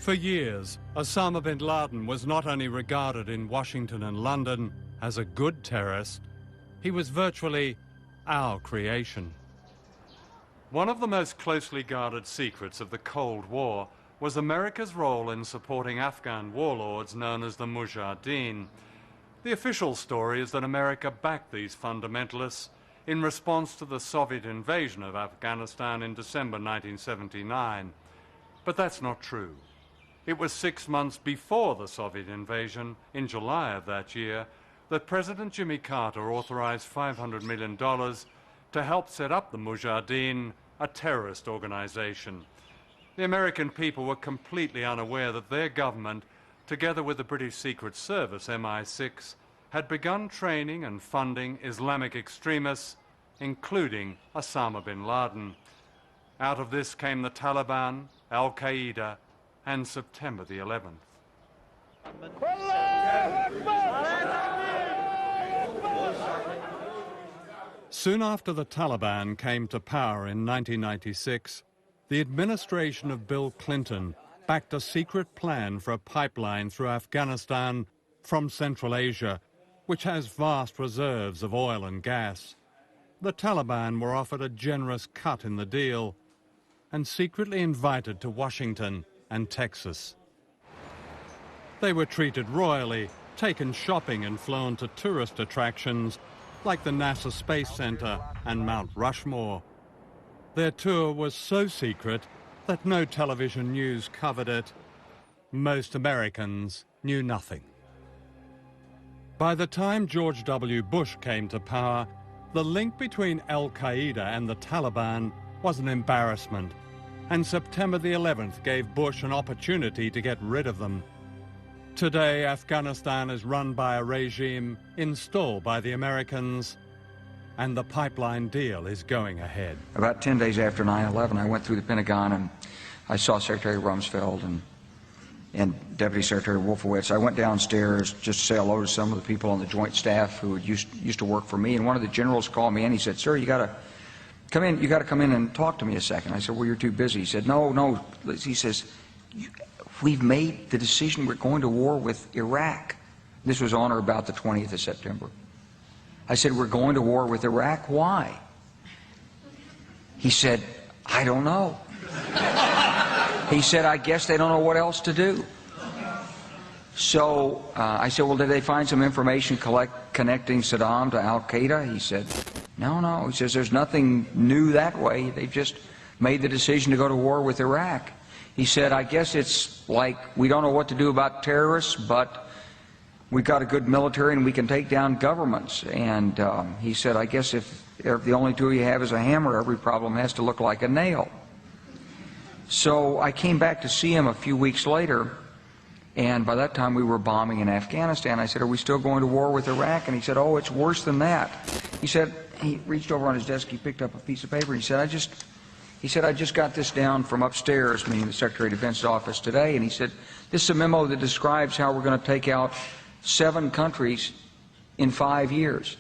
For years, Osama bin Laden was not only regarded in Washington and London as a good terrorist, he was virtually our creation. One of the most closely guarded secrets of the Cold War was America's role in supporting Afghan warlords known as the Mujahideen. The official story is that America backed these fundamentalists in response to the Soviet invasion of Afghanistan in December 1979. But that's not true. It was 6 months before the Soviet invasion, in July of that year, that President Jimmy Carter authorized $500 million to help set up the Mujahideen, a terrorist organization. The American people were completely unaware that their government, together with the British Secret Service, MI6, had begun training and funding Islamic extremists, including Osama bin Laden. Out of this came the Taliban, Al-Qaeda, and September the 11th. Soon after the Taliban came to power in 1996, the administration of Bill Clinton backed a secret plan for a pipeline through Afghanistan from Central Asia, which has vast reserves of oil and gas. The Taliban were offered a generous cut in the deal and secretly invited to Washington and Texas. They were treated royally, taken shopping and flown to tourist attractions like the NASA Space Center and Mount Rushmore. Their tour was so secret that no television news covered it. Most Americans knew nothing. By the time George W. Bush came to power, the link between Al-Qaeda and the Taliban was an embarrassment, and September the 11th gave Bush an opportunity to get rid of them. Today, Afghanistan is run by a regime installed by the Americans, and the pipeline deal is going ahead. About 10 days after 9/11, I went through the Pentagon and I saw Secretary Rumsfeld and Deputy Secretary Wolfowitz. I went downstairs just to say hello to some of the people on the Joint Staff who used to work for me, and one of the generals called me in. He said, "Sir, you got to come in and talk to me a second." I said, "Well, you're too busy." He said, No. He says, "We've made the decision. We're going to war with Iraq." This was on or about the 20th of September. I said, "We're going to war with Iraq. Why?" He said, "I don't know." He said, "I guess they don't know what else to do." So I said, "Well, did they find some information connecting Saddam to Al-Qaeda?" He said, No. He says, "There's nothing new that way. They've just made the decision to go to war with Iraq." He said, "I guess it's like we don't know what to do about terrorists, but we've got a good military and we can take down governments." And he said, "I guess if the only tool you have is a hammer, every problem has to look like a nail." So I came back to see him a few weeks later, and by that time we were bombing in Afghanistan. I said, "Are we still going to war with Iraq?" And he said, "Oh, it's worse than that." He said, he reached over on his desk, he picked up a piece of paper, and he said, I just got this down from upstairs," meaning the Secretary of Defense's office today, and he said, "This is a memo that describes how we're going to take out 7 countries in 5 years,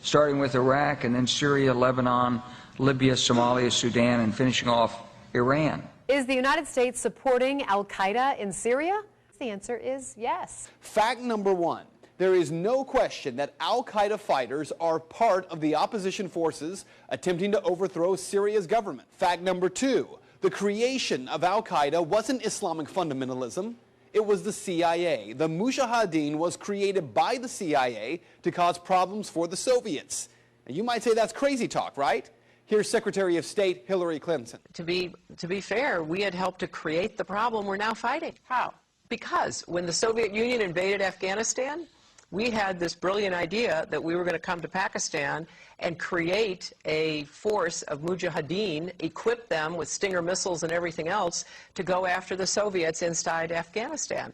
starting with Iraq and then Syria, Lebanon, Libya, Somalia, Sudan, and finishing off Iran." Is the United States supporting Al-Qaeda in Syria? The answer is yes. Fact number 1. There is no question that Al-Qaeda fighters are part of the opposition forces attempting to overthrow Syria's government. Fact number 2. The creation of Al-Qaeda wasn't Islamic fundamentalism. It was the CIA. The Mujahideen was created by the CIA to cause problems for the Soviets. And you might say that's crazy talk, right? Here's Secretary of State Hillary Clinton. To be fair, we had helped to create the problem we're now fighting. How? Because when the Soviet Union invaded Afghanistan, we had this brilliant idea that we were going to come to Pakistan and create a force of Mujahideen, equip them with Stinger missiles and everything else to go after the Soviets inside Afghanistan.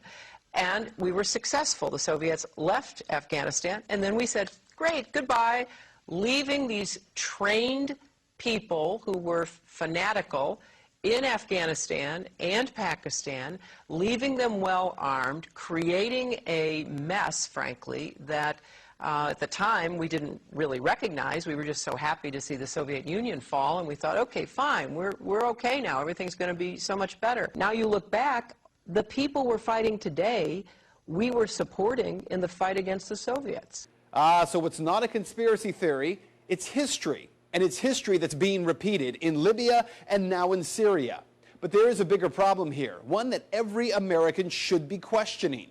And we were successful. The Soviets left Afghanistan, and then we said, "Great, goodbye," leaving these trained people who were fanatical in Afghanistan and Pakistan, leaving them well armed, creating a mess, frankly, that at the time we didn't really recognize. We were just so happy to see the Soviet Union fall, and we thought, okay, fine, we're okay now. Everything's going to be so much better. Now you look back, The people we're fighting today, we were supporting in the fight against the Soviets. So it's not a conspiracy theory, it's history. And it's history that's being repeated in Libya and now in Syria. But there is a bigger problem here, one that every American should be questioning.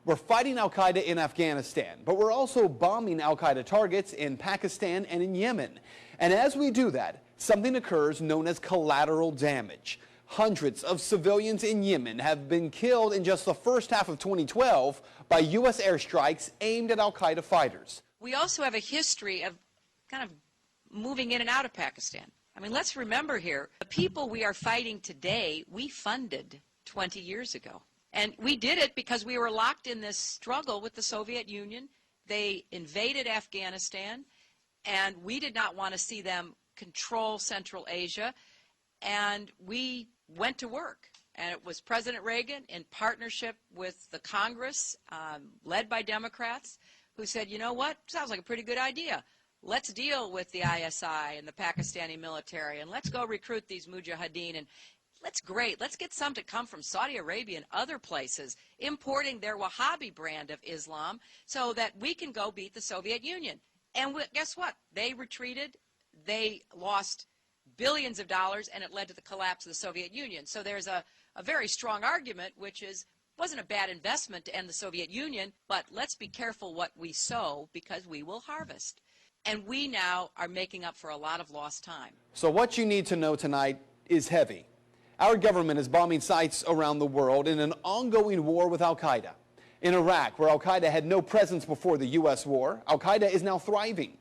We're fighting al-Qaeda in Afghanistan, but we're also bombing al-Qaeda targets in Pakistan and in Yemen. And as we do that, something occurs known as collateral damage. Hundreds of civilians in Yemen have been killed in just the first half of 2012 by U.S. airstrikes aimed at al-Qaeda fighters. We also have a history of kind of moving in and out of Pakistan. I mean, let's remember here, the people we are fighting today, we funded 20 years ago. And we did it because we were locked in this struggle with the Soviet Union. They invaded Afghanistan, and we did not want to see them control Central Asia. And we went to work. And it was President Reagan in partnership with the Congress, led by Democrats, who said, you know what, sounds like a pretty good idea. Let's deal with the ISI and the Pakistani military, and let's go recruit these mujahideen. And let's get some to come from Saudi Arabia and other places, importing their Wahhabi brand of Islam so that we can go beat the Soviet Union. And guess what? They retreated. They lost billions of dollars, and it led to the collapse of the Soviet Union. So there's a very strong argument, which is, it wasn't a bad investment to end the Soviet Union, but let's be careful what we sow because we will harvest. And we now are making up for a lot of lost time. So what you need to know tonight is heavy. Our government is bombing sites around the world in an ongoing war with al-Qaeda. In Iraq, where al-Qaeda had no presence before the U.S. war, al-Qaeda is now thriving.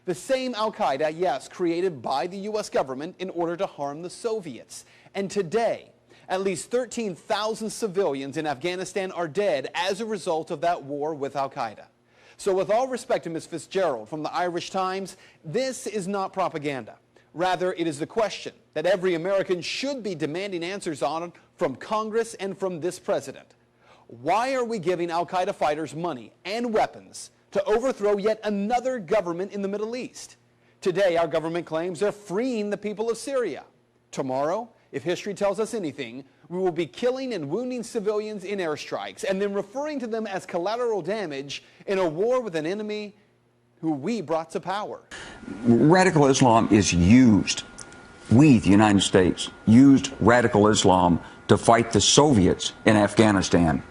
The same al-Qaeda, yes, created by the U.S. government in order to harm the Soviets. And today, at least 13,000 civilians in Afghanistan are dead as a result of that war with al-Qaeda. So with all respect to Ms. Fitzgerald from the Irish Times, this is not propaganda. Rather, it is the question that every American should be demanding answers on from Congress and from this president. Why are we giving al-Qaeda fighters money and weapons to overthrow yet another government in the Middle East? Today, our government claims they're freeing the people of Syria. Tomorrow, if history tells us anything, we will be killing and wounding civilians in airstrikes and then referring to them as collateral damage in a war with an enemy who we brought to power. Radical Islam is used. We, the United States, used radical Islam to fight the Soviets in Afghanistan.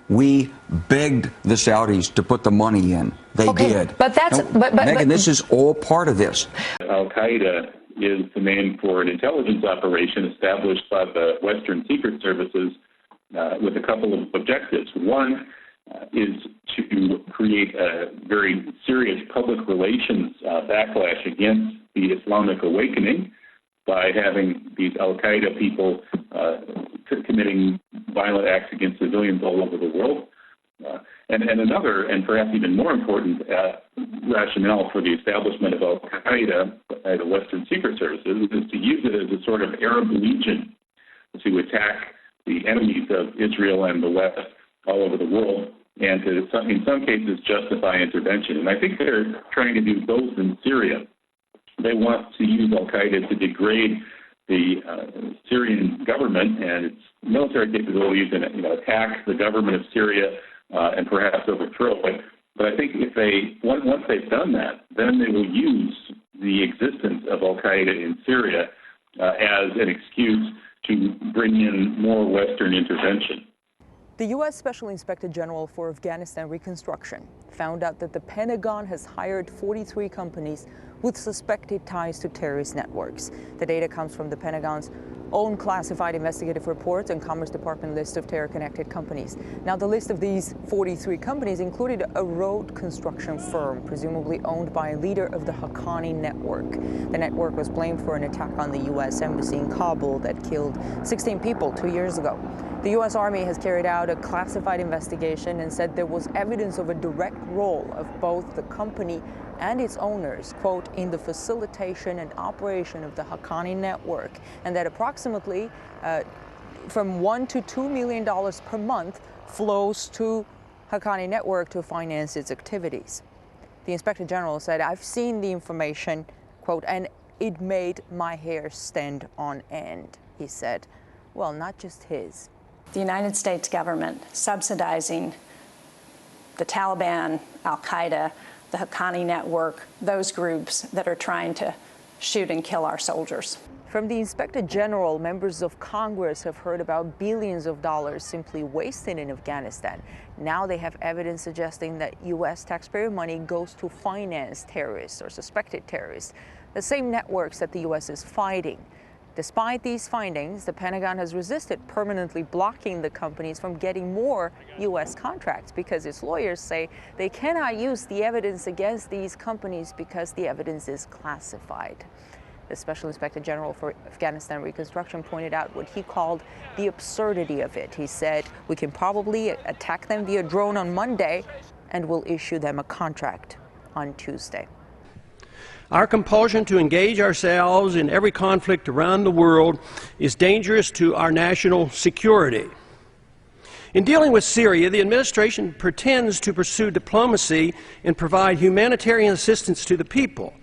We begged the Saudis to put the money in. They did. But that's Megan, this is all part of this. Al-Qaeda is the name for an intelligence operation established by the Western Secret Services with a couple of objectives. One is to create a very serious public relations backlash against the Islamic awakening by having these al-Qaeda people committing violent acts against civilians all over the world. And another, and perhaps even more important, rationale for the establishment of al-Qaeda by the Western Secret Services is to use it as a sort of Arab legion to attack the enemies of Israel and the West all over the world, and to, in some cases, justify intervention. And I think they're trying to do both in Syria. They want to use al-Qaeda to degrade the Syrian government and its military capabilities and attack the government of Syria and perhaps overthrow it. But I think if once they've done that, then they will use the existence of al-Qaeda in Syria as an excuse to bring in more Western intervention. The U.S. Special Inspector General for Afghanistan Reconstruction found out that the Pentagon has hired 43 companies with suspected ties to terrorist networks. The data comes from the Pentagon's own classified investigative reports and Commerce Department list of terror-connected companies. Now, the list of these 43 companies included a road construction firm, presumably owned by a leader of the Haqqani network. The network was blamed for an attack on the U.S. Embassy in Kabul that killed 16 people 2 years ago. The U.S. Army has carried out a classified investigation and said there was evidence of a direct role of both the company and its owners, quote, in the facilitation and operation of the Haqqani network, and that approximately from $1 to $2 million per month flows to Haqqani network to finance its activities. The Inspector General said, "I've seen the information, quote, and it made my hair stand on end," he said. Well, not just his. the United States government subsidizing the Taliban, Al-Qaeda, the Haqqani network, those groups that are trying to shoot and kill our soldiers. From the Inspector General, members of Congress have heard about billions of dollars simply wasted in Afghanistan. Now they have evidence suggesting that U.S. taxpayer money goes to finance terrorists or suspected terrorists, the same networks that the U.S. is fighting. Despite these findings, the Pentagon has resisted permanently blocking the companies from getting more U.S. contracts because its lawyers say they cannot use the evidence against these companies because the evidence is classified. The Special Inspector General for Afghanistan Reconstruction pointed out what he called the absurdity of it. He said, we can probably attack them via drone on Monday and we'll issue them a contract on Tuesday. Our compulsion to engage ourselves in every conflict around the world is dangerous to our national security. In dealing with Syria, the administration pretends to pursue diplomacy and provide humanitarian assistance to the people.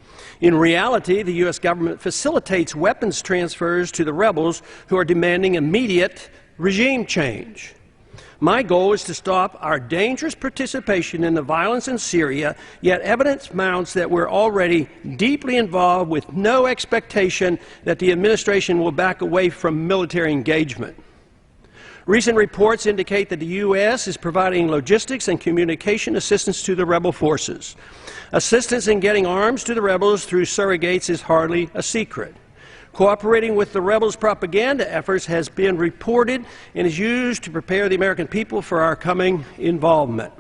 In reality, the U.S. government facilitates weapons transfers to the rebels who are demanding immediate regime change. My goal is to stop our dangerous participation in the violence in Syria, yet evidence mounts that we're already deeply involved with no expectation that the administration will back away from military engagement. Recent reports indicate that the U.S. is providing logistics and communication assistance to the rebel forces. Assistance in getting arms to the rebels through surrogates is hardly a secret. Cooperating with the rebels' propaganda efforts has been reported and is used to prepare the American people for our coming involvement.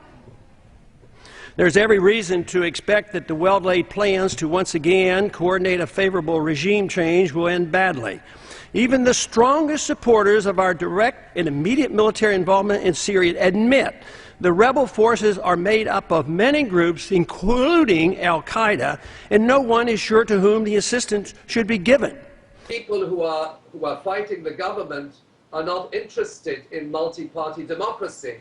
There's every reason to expect that the well-laid plans to once again coordinate a favorable regime change will end badly. Even the strongest supporters of our direct and immediate military involvement in Syria admit the rebel forces are made up of many groups, including Al-Qaeda, and no one is sure to whom the assistance should be given. People who are fighting the government are not interested in multi-party democracy,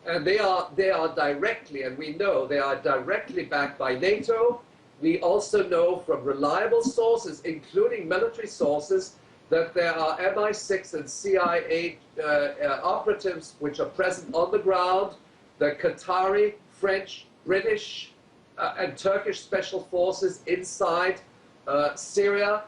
and they are directly, and we know they are directly backed by NATO. We also know from reliable sources, including military sources, that there are MI6 and CIA operatives which are present on the ground. The Qatari, French, British, and Turkish special forces inside Syria,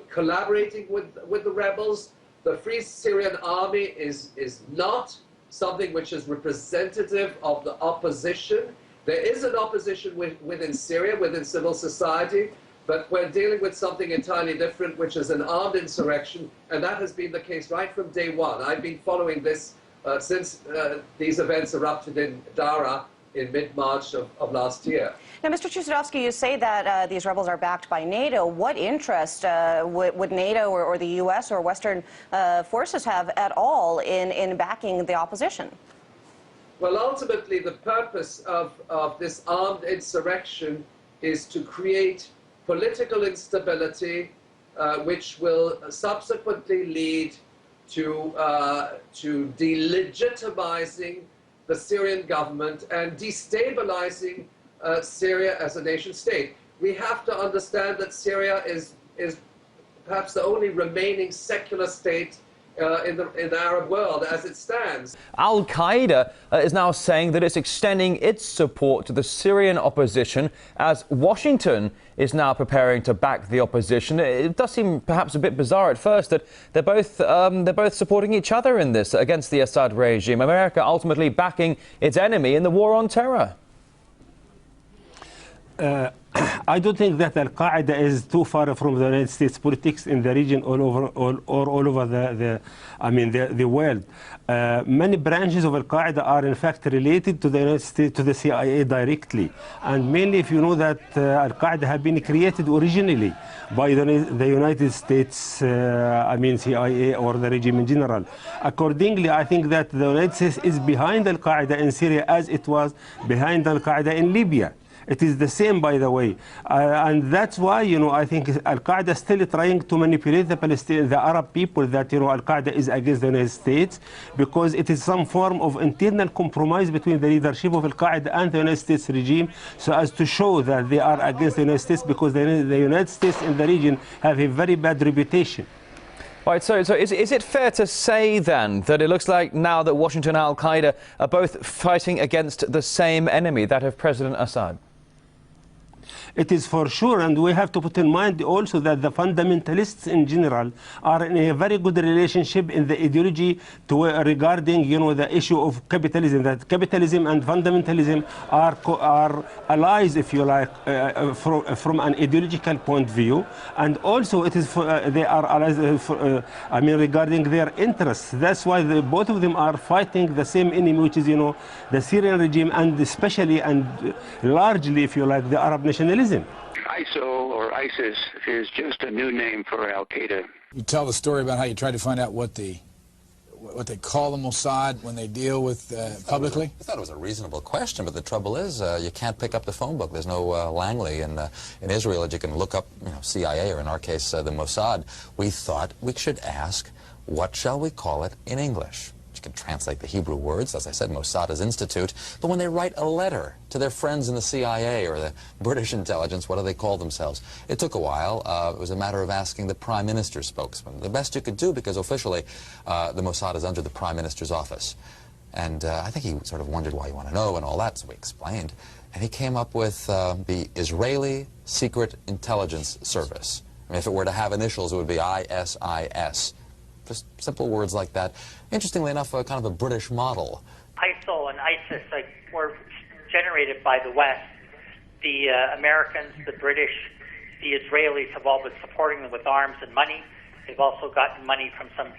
collaborating with the rebels. The Free Syrian Army is not something which is representative of the opposition. There is an opposition within Syria, within civil society, but we're dealing with something entirely different, which is an armed insurrection, and that has been the case right from day one. I've been following this since these events erupted in Dara in mid-March of last year. Now, Mr. Chusudovsky, you say that these rebels are backed by NATO. What interest would NATO or the U.S. or Western forces have at all in backing the opposition? Well, ultimately, the purpose of this armed insurrection is to create political instability, which will subsequently lead to delegitimizing the Syrian government and destabilizing Syria as a nation state. We have to understand that Syria is perhaps the only remaining secular state in the Arab world as it stands. Al-Qaeda is now saying that it's extending its support to the Syrian opposition as Washington is now preparing to back the opposition. It does seem perhaps a bit bizarre at first that they're both supporting each other in this against the Assad regime. America ultimately backing its enemy in the war on terror. I don't think that Al-Qaeda is too far from the United States politics in the region all over the world. Many branches of Al-Qaeda are in fact related to the United States, to the CIA directly. And mainly if you know that Al-Qaeda have been created originally by the United States, CIA or the regime in general. Accordingly, I think that the United States is behind Al-Qaeda in Syria as it was behind Al-Qaeda in Libya. It is the same, by the way. And that's why, I think Al-Qaeda is still trying to manipulate the Arab people that, Al-Qaeda is against the United States, because it is some form of internal compromise between the leadership of Al-Qaeda and the United States regime, so as to show that they are against the United States, because the United States in the region have a very bad reputation. Right, so is it fair to say then that it looks like now that Washington and Al-Qaeda are both fighting against the same enemy, that of President Assad? It is for sure, and we have to put in mind also that the fundamentalists in general are in a very good relationship in the ideology regarding, you know, the issue of capitalism. That capitalism and fundamentalism are allies, if you like, from an ideological point of view, and also it is they are allies. I mean, regarding their interests. That's why both of them are fighting the same enemy, which is, you know, the Syrian regime, and especially and largely, if you like, the Arab nationalism. ISIL or ISIS is just a new name for Al-Qaeda. You tell the story about how you tried to find out what they call the Mossad when they deal with publicly? I thought it was a reasonable question, but the trouble is you can't pick up the phone book. There's no Langley in Israel that you can look up, you know, CIA, or in our case, the Mossad. We thought we should ask, what shall we call it in English? You can translate the Hebrew words, as I said, Mossad is institute, but when they write a letter to their friends in the CIA or the British intelligence, what do they call themselves? It took a while. It was a matter of asking the Prime Minister's spokesman. The best you could do, because officially the Mossad is under the Prime Minister's office. And I think he sort of wondered why you want to know and all that, so we explained. And he came up with the Israeli Secret Intelligence Service. I mean, if it were to have initials, it would be ISIS. Just simple words like that. Interestingly enough, kind of a British model. ISIL and ISIS were generated by the West. The Americans, the British, the Israelis have all been supporting them with arms and money. They've also gotten money from some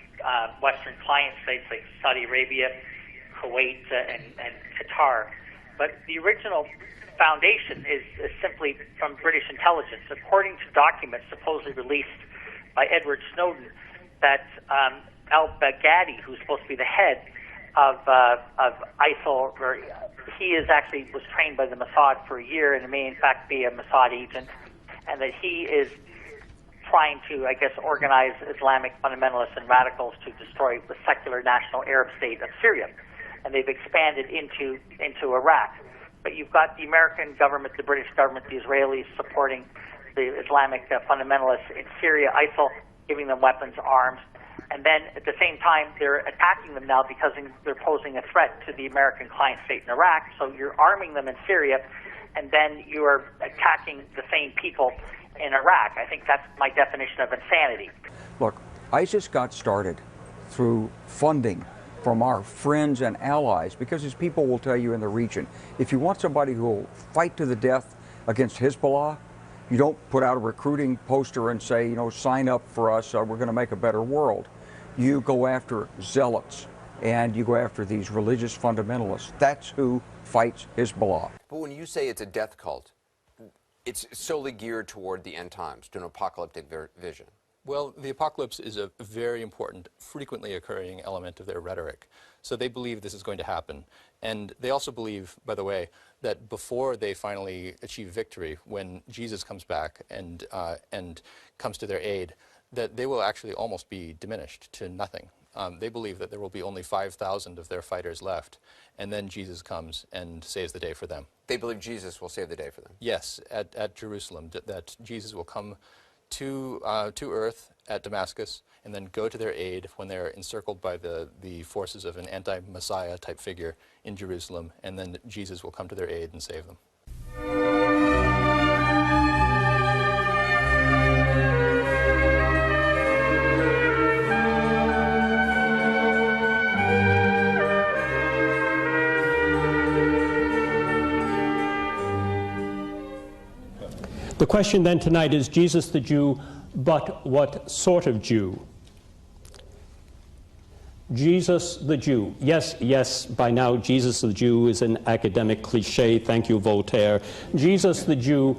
Western client states like Saudi Arabia, Kuwait, and Qatar. But the original foundation is simply from British intelligence. According to documents supposedly released by Edward Snowden, that al-Baghdadi, who's supposed to be the head of ISIL, he was trained by the Mossad for a year and may in fact be a Mossad agent, and that he is trying to, I guess, organize Islamic fundamentalists and radicals to destroy the secular national Arab state of Syria. And they've expanded into Iraq. But you've got the American government, the British government, the Israelis supporting the Islamic fundamentalists in Syria, ISIL, giving them weapons, arms, and then at the same time they're attacking them now because they're posing a threat to the American client state in Iraq. So you're arming them in Syria, and then you are attacking the same people in Iraq. I think that's my definition of insanity. Look, ISIS got started through funding from our friends and allies, because as people will tell you in the region, if you want somebody who will fight to the death against Hezbollah, you don't put out a recruiting poster and say, you know, sign up for us, we're going to make a better world. You go after zealots, and you go after these religious fundamentalists. That's who fights Hezbollah. But when you say it's a death cult, it's solely geared toward the end times, to an apocalyptic vision. Well, the apocalypse is a very important, frequently occurring element of their rhetoric. So they believe this is going to happen. And they also believe, by the way, that before they finally achieve victory, when Jesus comes back and comes to their aid, that they will actually almost be diminished to nothing. They believe that there will be only 5,000 of their fighters left, and then Jesus comes and saves the day for them. They believe Jesus will save the day for them? Yes, at Jerusalem, that Jesus will come to earth at Damascus and then go to their aid when they're encircled by the forces of an anti-Messiah type figure in Jerusalem, and then Jesus will come to their aid and save them. The question then tonight is Jesus the Jew, but what sort of Jew? Jesus the Jew. Yes, by now Jesus the Jew is an academic cliche. Thank you, Voltaire. Jesus the Jew,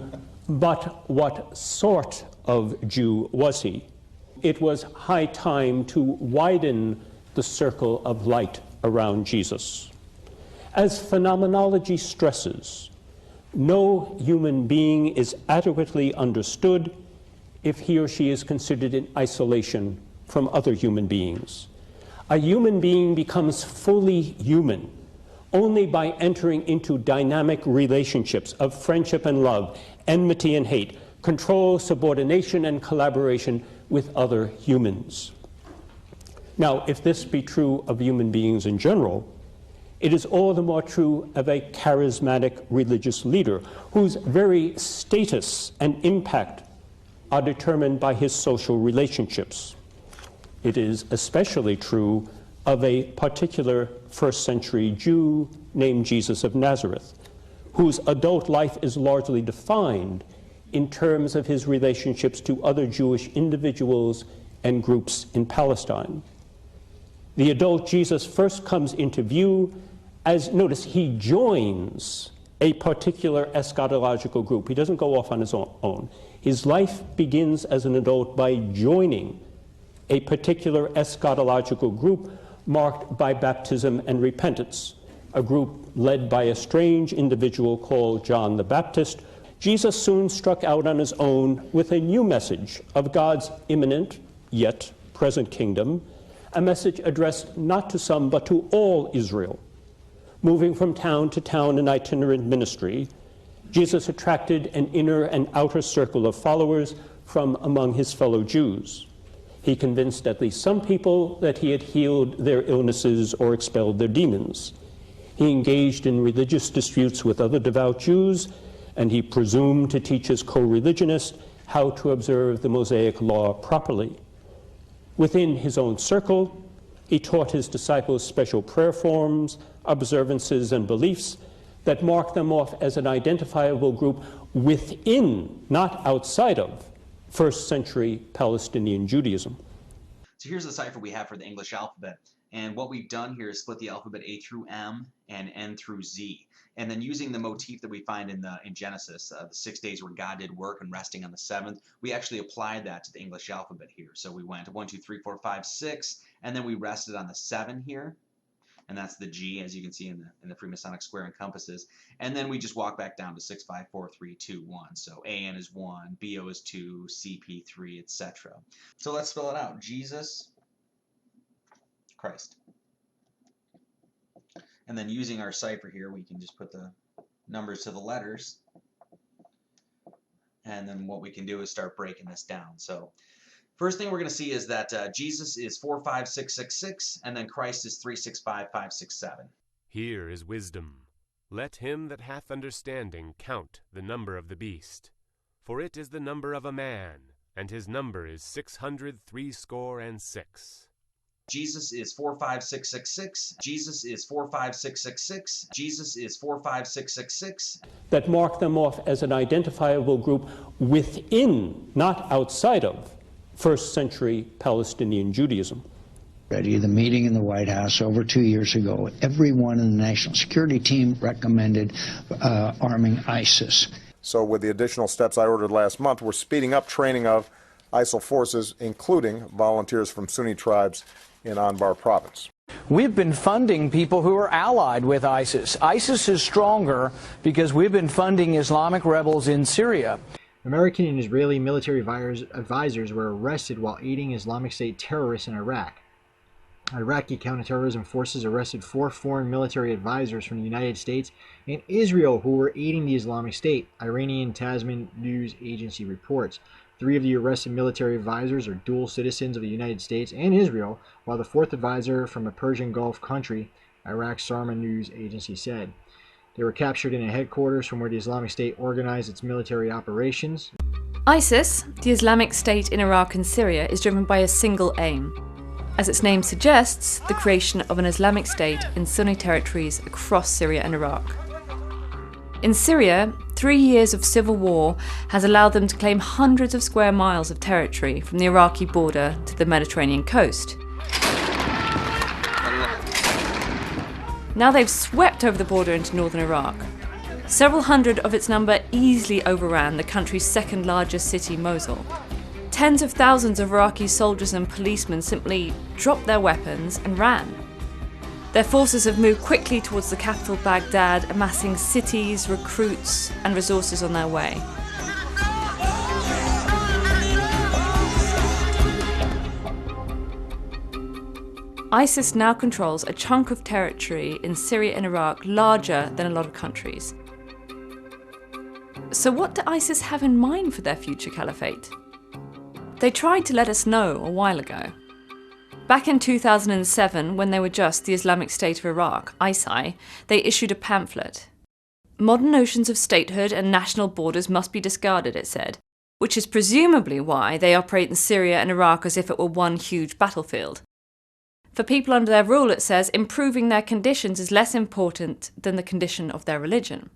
but what sort of Jew was he? It was high time to widen the circle of light around Jesus. As phenomenology stresses, no human being is adequately understood if he or she is considered in isolation from other human beings. A human being becomes fully human only by entering into dynamic relationships of friendship and love, enmity and hate, control, subordination, and collaboration with other humans. Now, if this be true of human beings in general, it is all the more true of a charismatic religious leader whose very status and impact are determined by his social relationships. It is especially true of a particular first-century Jew named Jesus of Nazareth, whose adult life is largely defined in terms of his relationships to other Jewish individuals and groups in Palestine. The adult Jesus first comes into view as, notice, he joins a particular eschatological group. He doesn't go off on his own. His life begins as an adult by joining a particular eschatological group marked by baptism and repentance, a group led by a strange individual called John the Baptist. Jesus soon struck out on his own with a new message of God's imminent, yet present kingdom, a message addressed not to some but to all Israel. Moving from town to town in itinerant ministry, Jesus attracted an inner and outer circle of followers from among his fellow Jews. He convinced at least some people that he had healed their illnesses or expelled their demons. He engaged in religious disputes with other devout Jews, and he presumed to teach his co-religionists how to observe the Mosaic law properly. Within his own circle, he taught his disciples special prayer forms, observances, and beliefs that mark them off as an identifiable group within, not outside of, first-century Palestinian Judaism. So here's the cipher we have for the English alphabet. And what we've done here is split the alphabet A through M and N through Z. And then using the motif that we find in Genesis, the 6 days where God did work and resting on the seventh, we actually applied that to the English alphabet here. So we went 1, 2, 3, 4, 5, 6, and then we rested on the 7 here. And that's the G, as you can see in the Freemasonic square and compasses. And then we just walk back down to 6, 5, 4, 3, 2, 1. So AN is 1, BO is 2, CP 3, etc. So let's spell it out. Jesus Christ. And then using our cipher here, we can just put the numbers to the letters. And then what we can do is start breaking this down. So first thing we're going to see is that Jesus is 45666, and then Christ is 365567. Here is wisdom. Let him that hath understanding count the number of the beast, for it is the number of a man, and his number is 666. Jesus is 45666. Jesus is 45666. Jesus is 45666. That mark them off as an identifiable group within, not outside of, first-century Palestinian Judaism. At the meeting in the White House over 2 years ago, everyone in the national security team recommended arming ISIS. So with the additional steps I ordered last month, we're speeding up training of ISIL forces, including volunteers from Sunni tribes in Anbar province. We've been funding people who are allied with ISIS. ISIS is stronger because we've been funding Islamic rebels in Syria. American and Israeli military advisors were arrested while aiding Islamic State terrorists in Iraq. Iraqi counterterrorism forces arrested 4 foreign military advisors from the United States and Israel who were aiding the Islamic State, Iranian Tasman News Agency reports. 3 of the arrested military advisors are dual citizens of the United States and Israel, while the 4th advisor from a Persian Gulf country, Iraq Sarma News Agency said. They were captured in a headquarters from where the Islamic State organized its military operations. ISIS, the Islamic State in Iraq and Syria, is driven by a single aim. As its name suggests, the creation of an Islamic State in Sunni territories across Syria and Iraq. In Syria, 3 years of civil war has allowed them to claim hundreds of square miles of territory from the Iraqi border to the Mediterranean coast. Now they've swept over the border into northern Iraq. Several hundred of its number easily overran the country's second largest city, Mosul. Tens of thousands of Iraqi soldiers and policemen simply dropped their weapons and ran. Their forces have moved quickly towards the capital, Baghdad, amassing cities, recruits, and resources on their way. ISIS now controls a chunk of territory in Syria and Iraq larger than a lot of countries. So what do ISIS have in mind for their future caliphate? They tried to let us know a while ago. Back in 2007, when they were just the Islamic State of Iraq, ISI, they issued a pamphlet. Modern notions of statehood and national borders must be discarded, it said, which is presumably why they operate in Syria and Iraq as if it were one huge battlefield. For people under their rule, it says, improving their conditions is less important than the condition of their religion.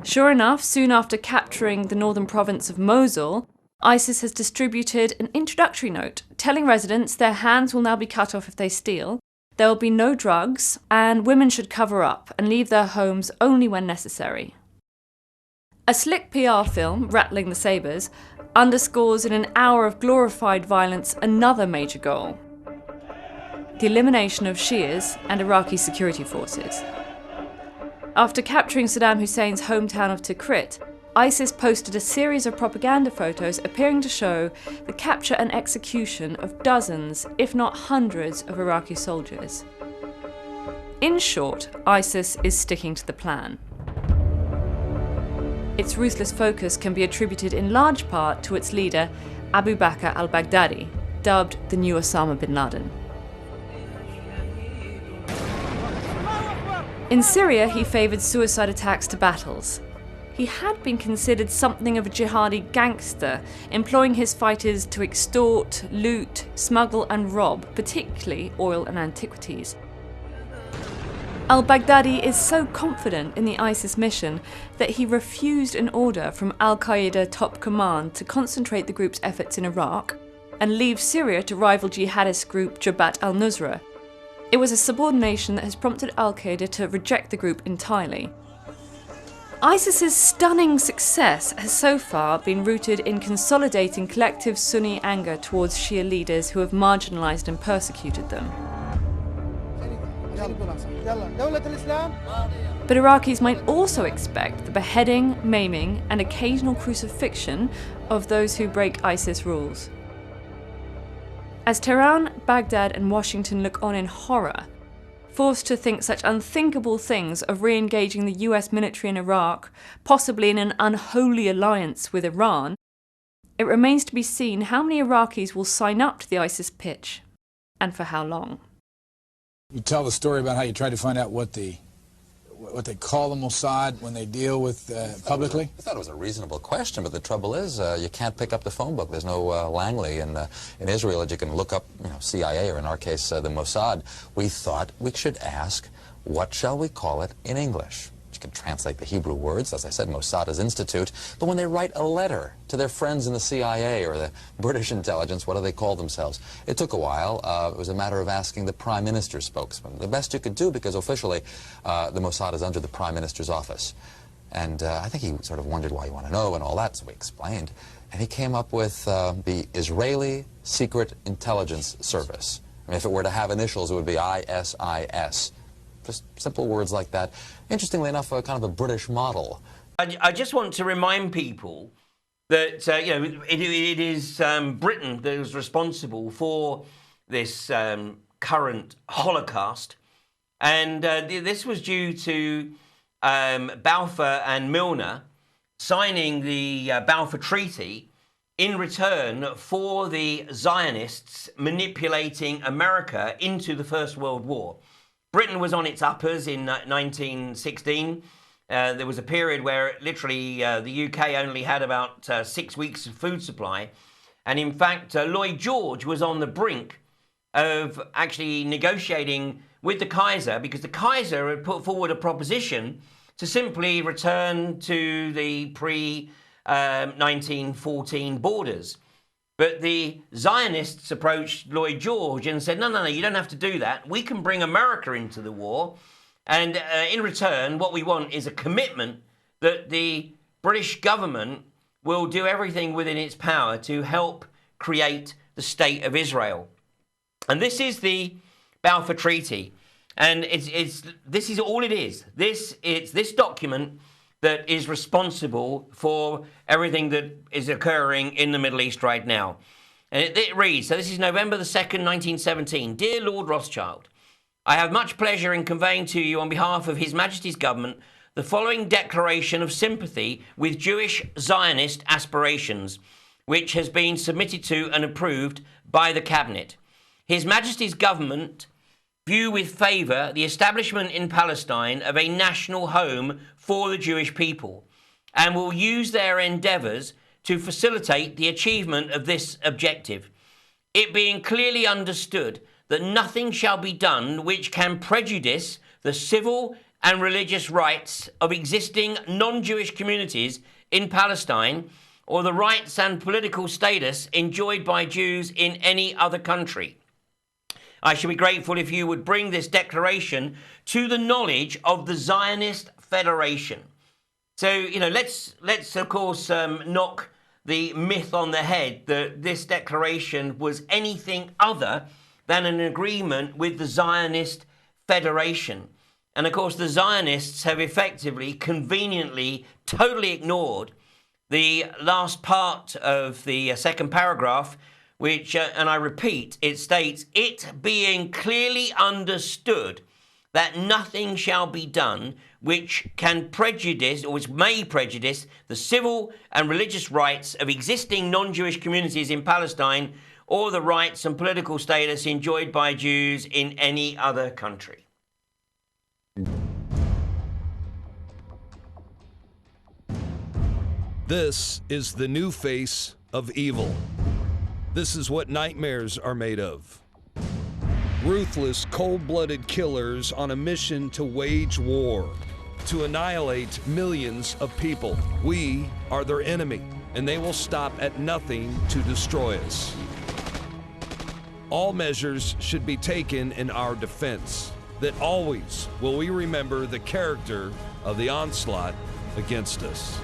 Sure enough, soon after capturing the northern province of Mosul, ISIS has distributed an introductory note telling residents their hands will now be cut off if they steal, there will be no drugs, and women should cover up and leave their homes only when necessary. A slick PR film, Rattling the Sabres, underscores in an hour of glorified violence another major goal: the elimination of Shias and Iraqi security forces. After capturing Saddam Hussein's hometown of Tikrit, ISIS posted a series of propaganda photos appearing to show the capture and execution of dozens, if not hundreds, of Iraqi soldiers. In short, ISIS is sticking to the plan. Its ruthless focus can be attributed in large part to its leader, Abu Bakr al-Baghdadi, dubbed the new Osama bin Laden. In Syria, he favoured suicide attacks to battles. He had been considered something of a jihadi gangster, employing his fighters to extort, loot, smuggle and rob, particularly oil and antiquities. Al-Baghdadi is so confident in the ISIS mission that he refused an order from Al-Qaeda top command to concentrate the group's efforts in Iraq and leave Syria to rival jihadist group Jabhat al-Nusra. It was a subordination that has prompted Al-Qaeda to reject the group entirely. ISIS's stunning success has so far been rooted in consolidating collective Sunni anger towards Shia leaders who have marginalised and persecuted them. But Iraqis might also expect the beheading, maiming and occasional crucifixion of those who break ISIS rules. As Tehran, Baghdad and Washington look on in horror, forced to think such unthinkable things of re-engaging the US military in Iraq, possibly in an unholy alliance with Iran, it remains to be seen how many Iraqis will sign up to the ISIS pitch, and for how long. You tell the story about how you tried to find out what they call the Mossad when they deal with publicly? I thought it was a reasonable question, but the trouble is you can't pick up the phone book. There's no Langley in Israel that you can look up, CIA, or in our case, the Mossad. We thought we should ask, what shall we call it in English? You can translate the Hebrew words, as I said, Mossad is institute, but when they write a letter to their friends in the CIA or the British intelligence, what do they call themselves? It took a while. It was a matter of asking the Prime Minister's spokesman. The best you could do, because officially the Mossad is under the Prime Minister's office. And I think he sort of wondered why you want to know and all that, so we explained. And he came up with the Israeli Secret Intelligence Service. I mean, if it were to have initials, it would be ISIS. Just simple words like that. Interestingly enough, kind of a British model. I just want to remind people that it is Britain that is responsible for this current Holocaust, and this was due to Balfour and Milner signing the Balfour Treaty in return for the Zionists manipulating America into the First World War. Britain was on its uppers in 1916. There was a period where literally the UK only had about 6 weeks of food supply. And in fact, Lloyd George was on the brink of actually negotiating with the Kaiser, because the Kaiser had put forward a proposition to simply return to the pre-1914 borders. But the Zionists approached Lloyd George and said, no, you don't have to do that. We can bring America into the war. And in return, what we want is a commitment that the British government will do everything within its power to help create the State of Israel. And this is the Balfour Treaty. And this is all it is. It's this document that is responsible for everything that is occurring in the Middle East right now. And it reads, so this is November the 2nd, 1917. Dear Lord Rothschild, I have much pleasure in conveying to you on behalf of His Majesty's government the following declaration of sympathy with Jewish Zionist aspirations. which has been submitted to and approved by the Cabinet. His Majesty's government view with favour the establishment in Palestine of a national home for the Jewish people and will use their endeavours to facilitate the achievement of this objective, it being clearly understood that nothing shall be done which can prejudice the civil and religious rights of existing non-Jewish communities in Palestine or the rights and political status enjoyed by Jews in any other country. I should be grateful if you would bring this declaration to the knowledge of the Zionist Federation. So, let's of course knock the myth on the head that this declaration was anything other than an agreement with the Zionist Federation. And of course, the Zionists have effectively, conveniently, totally ignored the last part of the second paragraph, which, and I repeat, it states, it being clearly understood that nothing shall be done which can prejudice or which may prejudice the civil and religious rights of existing non-Jewish communities in Palestine or the rights and political status enjoyed by Jews in any other country. This is the new face of evil. This is what nightmares are made of. Ruthless, cold-blooded killers on a mission to wage war, to annihilate millions of people. We are their enemy, and they will stop at nothing to destroy us. All measures should be taken in our defense, that always will we remember the character of the onslaught against us.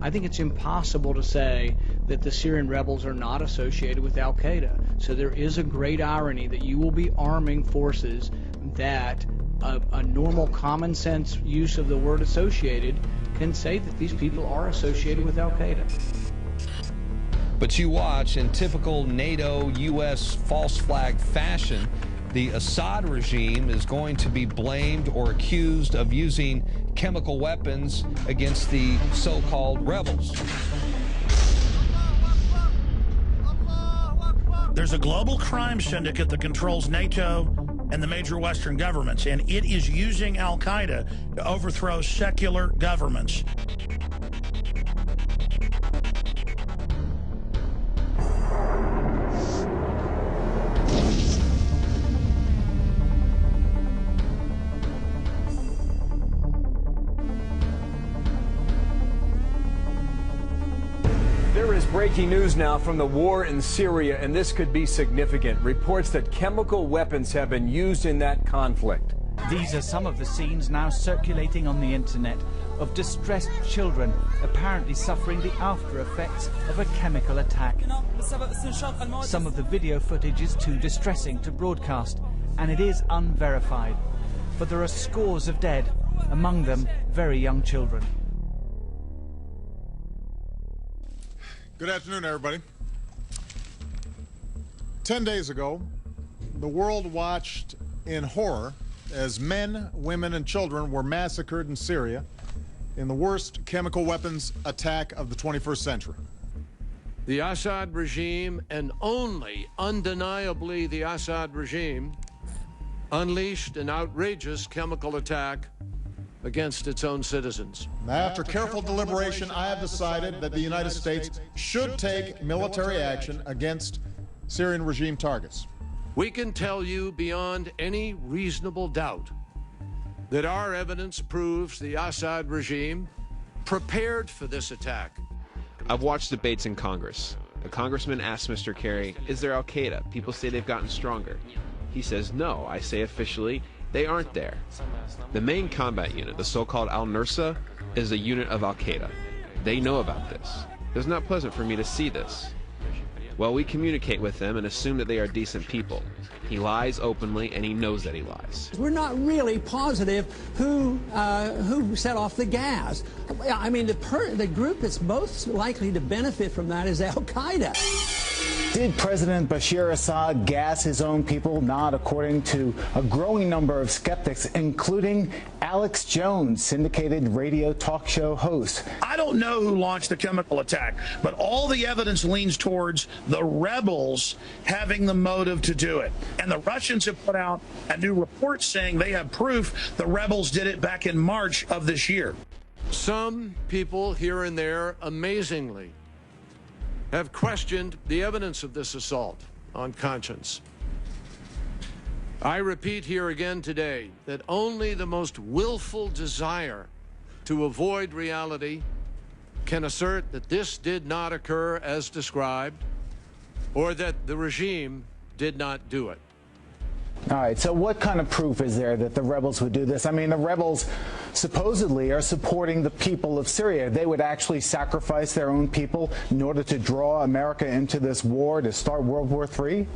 I think it's impossible to say that the Syrian rebels are not associated with Al-Qaeda. So there is a great irony that you will be arming forces that a normal common sense use of the word associated can say that these people are associated with Al-Qaeda. But you watch, in typical NATO, U.S. false flag fashion, the Assad regime is going to be blamed or accused of using chemical weapons against the so-called rebels. There's a global crime syndicate that controls NATO and the major Western governments, and it is using Al-Qaeda to overthrow secular governments. There is breaking news now from the war in Syria, and this could be significant. Reports that chemical weapons have been used in that conflict. These are some of the scenes now circulating on the internet of distressed children apparently suffering the after effects of a chemical attack. Some of the video footage is too distressing to broadcast, and it is unverified. But there are scores of dead, among them very young children. Good afternoon, everybody. 10 days ago, the world watched in horror as men, women, and children were massacred in Syria in the worst chemical weapons attack of the 21st century. The Assad regime, and only undeniably the Assad regime, unleashed an outrageous chemical attack against its own citizens. After careful deliberation, I have decided that the United States should take military action against Syrian regime targets. We can tell you beyond any reasonable doubt that our evidence proves the Assad regime prepared for this attack. I've watched debates in Congress. A congressman asks Mr. Kerry, is there al-Qaeda? People say they've gotten stronger. He says no. I say officially, they aren't there. The main combat unit, the so-called al-Nusra, is a unit of al-Qaeda. They know about this. It's not pleasant for me to see this. Well, we communicate with them and assume that they are decent people. He lies openly, and he knows that he lies. We're not really positive who set off the gas. I mean, the group that's most likely to benefit from that is al-Qaeda. Did President Bashar Assad gas his own people? Not, according to a growing number of skeptics, including Alex Jones, syndicated radio talk show host. I don't know who launched the chemical attack, but all the evidence leans towards the rebels having the motive to do it. And the Russians have put out a new report saying they have proof the rebels did it back in March of this year. Some people here and there, amazingly, have questioned the evidence of this assault on conscience. I repeat here again today that only the most willful desire to avoid reality can assert that this did not occur as described, or that the regime did not do it. All right, so what kind of proof is there that the rebels would do this? I mean, the rebels supposedly are supporting the people of Syria. They would actually sacrifice their own people in order to draw America into this war to start World War III?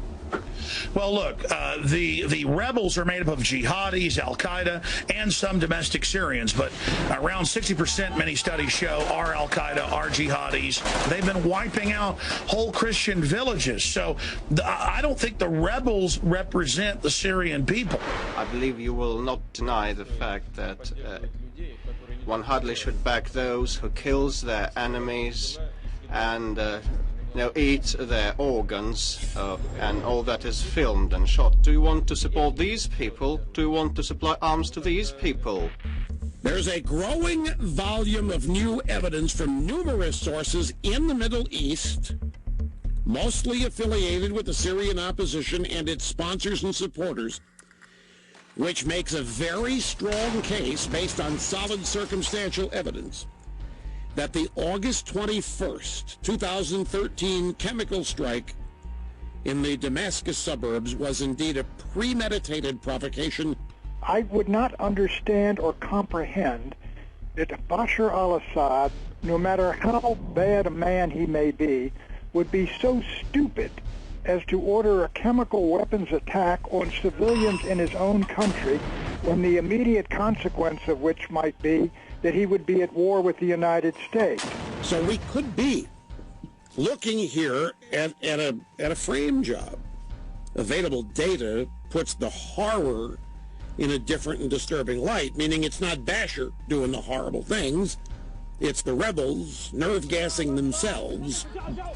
Well, look, the rebels are made up of jihadis, al-Qaeda, and some domestic Syrians, but around 60%, many studies show, are al-Qaeda, are jihadis. They've been wiping out whole Christian villages. So I don't think the rebels represent the Syrian people. I believe you will not deny the fact that one hardly should back those who kills their enemies and eat their organs and all that is filmed and shot. Do you want to support these people? Do you want to supply arms to these people? There's a growing volume of new evidence from numerous sources in the Middle East, mostly affiliated with the Syrian opposition and its sponsors and supporters, which makes a very strong case based on solid circumstantial evidence that the August 21st, 2013 chemical strike in the Damascus suburbs was indeed a premeditated provocation. I would not understand or comprehend that Bashar al-Assad, no matter how bad a man he may be, would be so stupid as to order a chemical weapons attack on civilians in his own country, when the immediate consequence of which might be that he would be at war with the United States. So we could be looking here at a frame job. Available data puts the horror in a different and disturbing light, meaning it's not Bashar doing the horrible things. It's the rebels nerve-gassing themselves,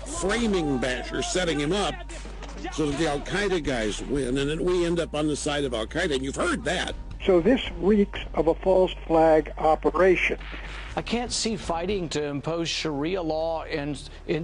framing Bashar, setting him up so that the al-Qaeda guys win, and then we end up on the side of al-Qaeda, and you've heard that. So this reeks of a false flag operation. I can't see fighting to impose Sharia law in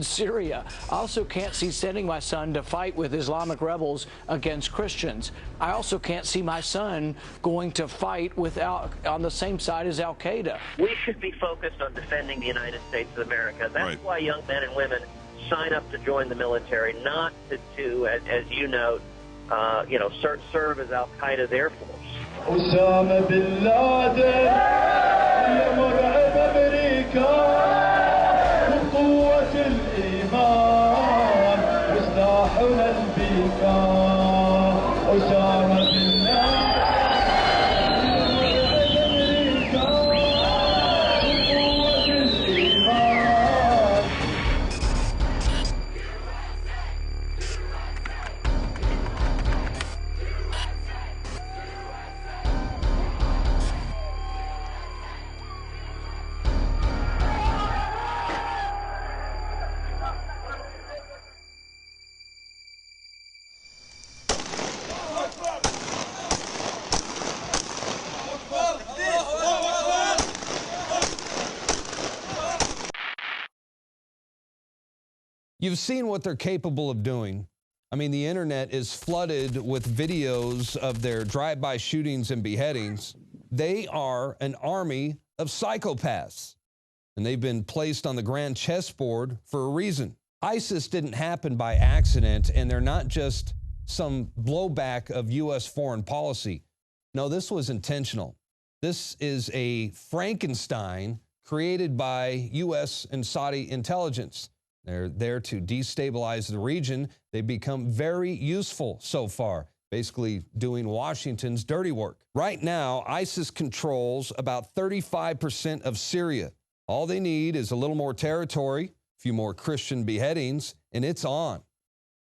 Syria. I also can't see sending my son to fight with Islamic rebels against Christians. I also can't see my son going to fight on the same side as al-Qaeda. We should be focused on defending the United States of America. That's why young men and women sign up to join the military, not to as you note, serve as al-Qaeda's Air Force. أسامة بن لادن يا مرعب أمريكا وقوة الإيمان وسلاحنا البيكا أسامة بن You've seen what they're capable of doing. I mean, the internet is flooded with videos of their drive-by shootings and beheadings. They are an army of psychopaths, and they've been placed on the grand chessboard for a reason. ISIS didn't happen by accident, and they're not just some blowback of U.S. foreign policy. No, this was intentional. This is a Frankenstein created by U.S. and Saudi intelligence. They're there to destabilize the region. They've become very useful so far, basically doing Washington's dirty work. Right now, ISIS controls about 35% of Syria. All they need is a little more territory, a few more Christian beheadings, and it's on.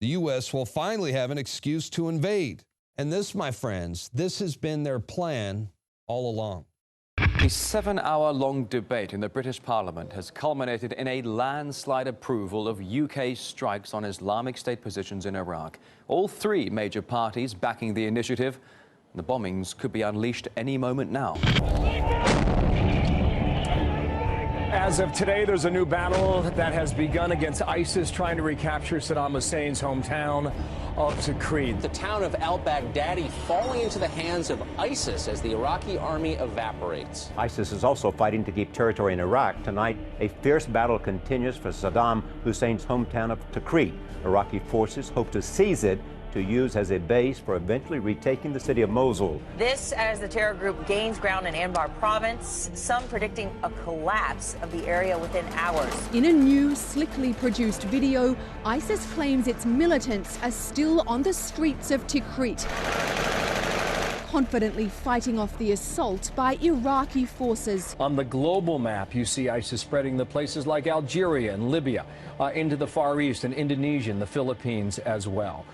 The U.S. will finally have an excuse to invade. And this, my friends, this has been their plan all along. A 7-hour-long debate in the British Parliament has culminated in a landslide approval of UK strikes on Islamic State positions in Iraq. All three major parties backing the initiative. The bombings could be unleashed any moment now. As of today, there's a new battle that has begun against ISIS trying to recapture Saddam Hussein's hometown of Tikrit. The town of al-Baghdadi falling into the hands of ISIS as the Iraqi army evaporates. ISIS is also fighting to keep territory in Iraq. Tonight, a fierce battle continues for Saddam Hussein's hometown of Tikrit. Iraqi forces hope to seize it to use as a base for eventually retaking the city of Mosul. This as the terror group gains ground in Anbar province, some predicting a collapse of the area within hours. In a new, slickly produced video, ISIS claims its militants are still on the streets of Tikrit, confidently fighting off the assault by Iraqi forces. On the global map, you see ISIS spreading to places like Algeria and Libya, into the Far East and Indonesia and the Philippines as well.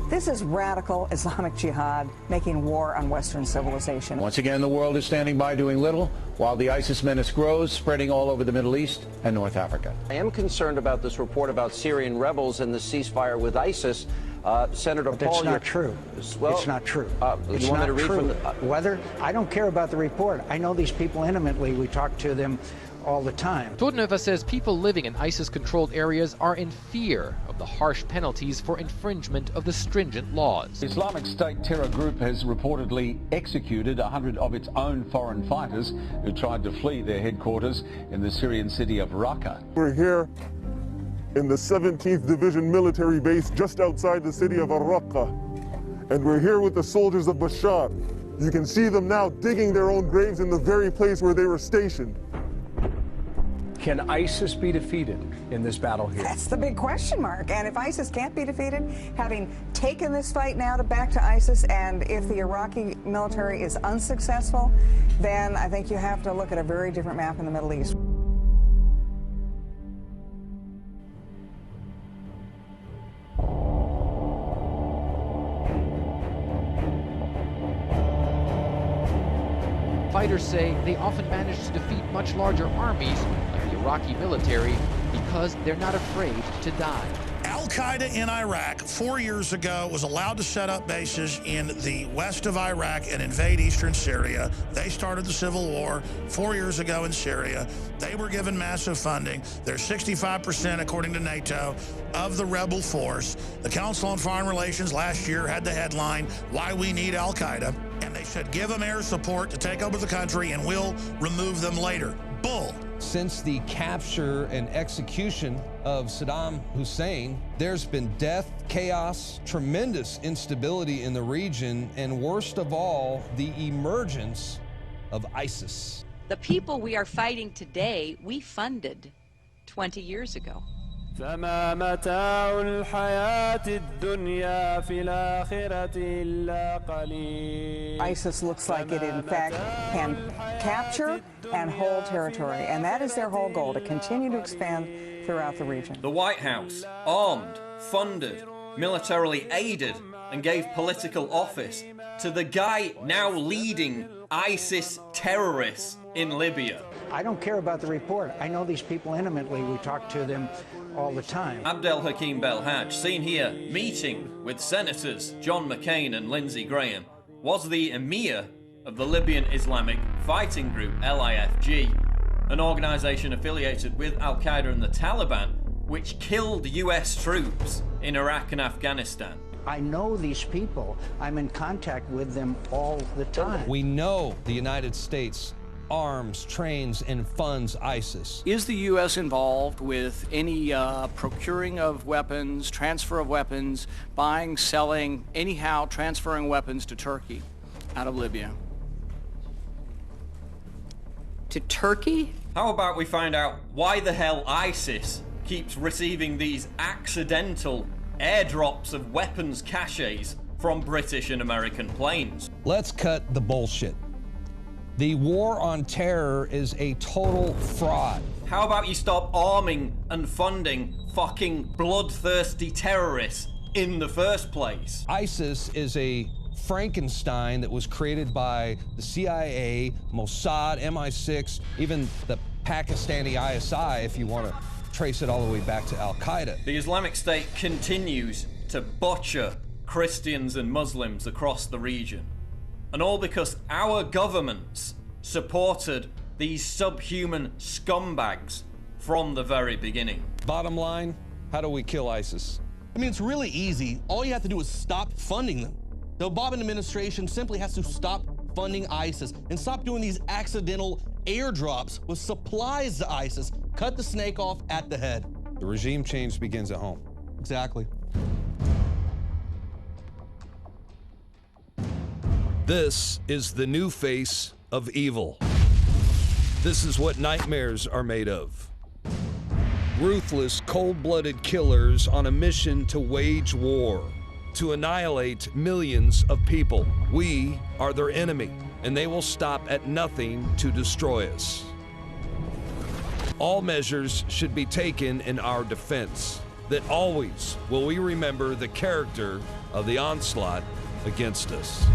This is radical Islamic Jihad making war on Western civilization. Once again, the world is standing by doing little while the ISIS menace grows, spreading all over the Middle East and North Africa. I am concerned about this report about Syrian rebels and the ceasefire with ISIS. Senator Paul, that's not true. Well, it's not true. It's not true. Whether I don't care about the report. I know these people intimately. We talk to them all the time. Tornova says people living in ISIS-controlled areas are in fear of the harsh penalties for infringement of the stringent laws. The Islamic State terror group has reportedly executed 100 of its own foreign fighters who tried to flee their headquarters in the Syrian city of Raqqa. We're here in the 17th Division military base just outside the city of Raqqa, and we're here with the soldiers of Bashar. You can see them now digging their own graves in the very place where they were stationed. Can ISIS be defeated in this battle here? That's the big question mark. And if ISIS can't be defeated, having taken this fight now back to ISIS, and if the Iraqi military is unsuccessful, then I think you have to look at a very different map in the Middle East. Fighters say they often manage to defeat much larger armies, like the Iraqi military, because they're not afraid to die. Al-Qaeda in Iraq 4 years ago was allowed to set up bases in the west of Iraq and invade eastern Syria. They started the civil war 4 years ago in Syria. They were given massive funding. They're 65%, according to NATO, of the rebel force. The Council on Foreign Relations last year had the headline, "Why We Need Al-Qaeda." And they said, give them air support to take over the country and we'll remove them later. Bull. Since the capture and execution of Saddam Hussein, there's been death, chaos, tremendous instability in the region, and worst of all, the emergence of ISIS. The people we are fighting today, we funded 20 years ago. فما متاع الحياة الدنيا في الآخرة إلا قليل. ISIS looks like it, in fact, can capture and hold territory, and that is their whole goal, to continue to expand throughout the region. The White House armed, funded, militarily aided, and gave political office to the guy now leading ISIS terrorists in Libya. I don't care about the report. I know these people intimately. We talk to them all the time. Abdel Hakim Belhaj, seen here meeting with Senators John McCain and Lindsey Graham, was the emir of the Libyan Islamic Fighting Group, LIFG, an organization affiliated with Al-Qaeda and the Taliban, which killed US troops in Iraq and Afghanistan. I know these people. I'm in contact with them all the time. We know the United States arms, trains, and funds ISIS. Is the U.S. involved with any procuring of weapons, transfer of weapons, buying, selling, anyhow transferring weapons to Turkey out of Libya? To Turkey? How about we find out why the hell ISIS keeps receiving these accidental airdrops of weapons caches from British and American planes? Let's cut the bullshit. The war on terror is a total fraud. How about you stop arming and funding fucking bloodthirsty terrorists in the first place? ISIS is a Frankenstein that was created by the CIA, Mossad, MI6, even the Pakistani ISI, if you want to trace it all the way back to Al-Qaeda. The Islamic State continues to butcher Christians and Muslims across the region. And all because our governments supported these subhuman scumbags from the very beginning. Bottom line, how do we kill ISIS? I mean, it's really easy. All you have to do is stop funding them. The Obama administration simply has to stop funding ISIS and stop doing these accidental airdrops with supplies to ISIS. Cut the snake off at the head. The regime change begins at home. Exactly. This is the new face of evil. This is what nightmares are made of. Ruthless, cold-blooded killers on a mission to wage war, to annihilate millions of people. We are their enemy, and they will stop at nothing to destroy us. All measures should be taken in our defense, that always will we remember the character of the onslaught against us.